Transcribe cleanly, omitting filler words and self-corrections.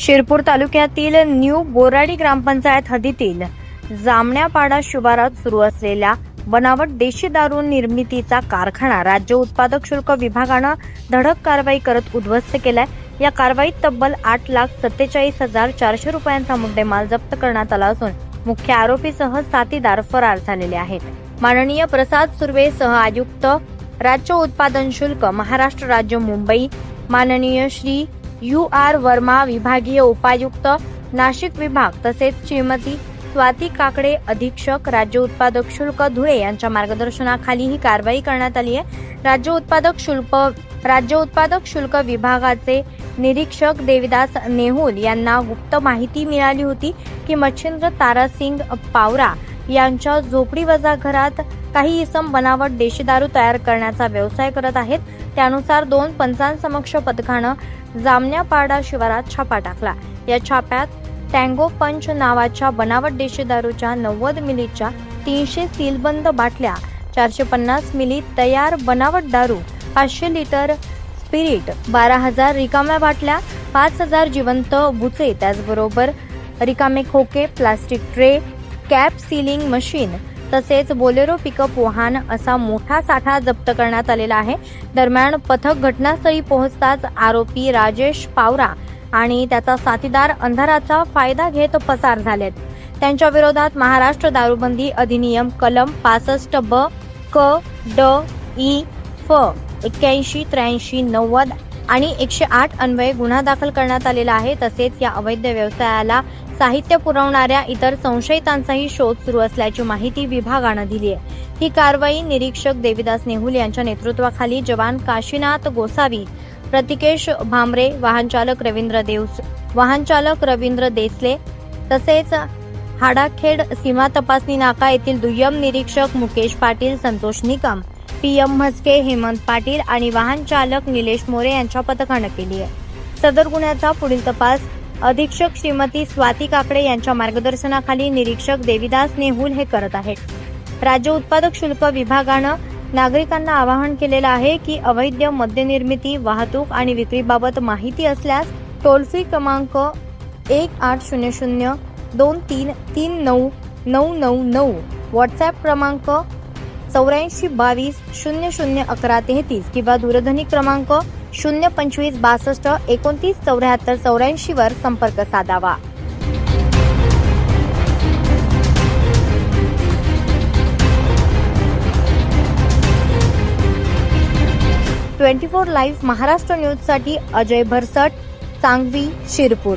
शिरपूर तालुक्यातील न्यू बोराडी ग्रामपंचायत हद्दीतील जामण्यापाडा शिवारात सुरू असलेल्या बनावट देशी दारू निर्मितीचा कारखाना राज्य उत्पादक शुल्क विभागानं धडक कारवाई करत उद्ध्वस्त केलाय। या कारवाईत तब्बल 8,47,400 रुपयांचा मुद्देमाल जप्त करण्यात आला असून मुख्य आरोपीसह साथीदार फरार झालेले आहेत। माननीय प्रसाद सुर्वे सह आयुक्त राज्य उत्पादन शुल्क महाराष्ट्र राज्य मुंबई, माननीय श्री UR वर्मा विभागीय उपायुक्त नाशिक विभाग तसेच श्रीमती स्वाती काकडे अधीक्षक राज्य उत्पादक शुल्क धुळे यांच्या मार्गदर्शनाखाली ही कारवाई करण्यात आली आहे। राज्य उत्पादक शुल्क विभागाचे निरीक्षक देविदास नेहुल यांना गुप्त माहिती मिळाली होती की मच्छिंद्र तारासिंग पावरा यांच्या झोपडी वजा घरात काही इसम बनावट देशी दारू तयार करण्याचा व्यवसाय करत आहेत। त्यानुसार 2 पंचांसमक्ष पथकानं जामण्यापाडा शिवारात छापा टाकला। या छाप्यात टँगो पंच नावाच्या बनावट देशी दारूच्या 90 मिलीच्या 300 सीलबंद बाटल्या, 450 मिली तयार बनावट दारू, 500 लिटर स्पिरिट, 12,000 रिकाम्या बाटल्या, 5,000 जिवंत बुचे, त्याचबरोबर रिकामे खोके, plastic tray, cap sealing machine तसेच बोलेरो पिकअप वाहन असा मोठा साठा जप्त करण्यात आलेला आहे। दरम्यान पथक घटनास्थळी पोहोचताच आरोपी राजेश पावरा आणि त्याचा साथीदार अंधाराचा फायदा घेत पसार झालेत। त्यांच्या विरोधात महाराष्ट्र दारूबंदी अधिनियम कलम 65 ब क ड इ फ 81, 83, 90 आणि 108 अन्वये गुन्हा दाखल करण्यात आलेला आहे। तसेच या अवैध व्यवसायाला साहित्य पुरवणाऱ्या इतर संशयितांचाही शोध सुरू असल्याची माहिती विभागानं दिली आहे। ही कारवाई निरीक्षक देविदास नेहुल यांच्या नेतृत्वाखाली जवान काशीनाथ गोसावी, प्रतिकेश भामरे, वाहनचालक रवींद्र देसले तसेच हाडाखेड सीमा तपासणी नाका येथील दुय्यम निरीक्षक मुकेश पाटील, संतोष निकम, PM म्हस्के, हेमंत पाटील आणि वाहनचालक निलेश मोरे यांच्या पथकानं केली आहे। सदर गुन्ह्याचा पुढील तपास अधीक्षक श्रीमती स्वाती काकडे यांच्या मार्गदर्शनाखाली निरीक्षक देविदास नेहुल हे करत आहेत। राज्य उत्पादक शुल्क विभागानं नागरिकांना आवाहन केलेलं आहे की अवैध मद्य निर्मिती, वाहतूक आणि विक्रीबाबत माहिती असल्यास टोल फ्री क्रमांक 1800-23399999, व्हॉट्सअप क्रमांक 8422001133 किंवा दूरध्वनी क्रमांक 02562297484 वर संपर्क साधावा। 24 लाईव्ह महाराष्ट्र न्यूजसाठी अजय भरसट, सांगवी, शिरपूर।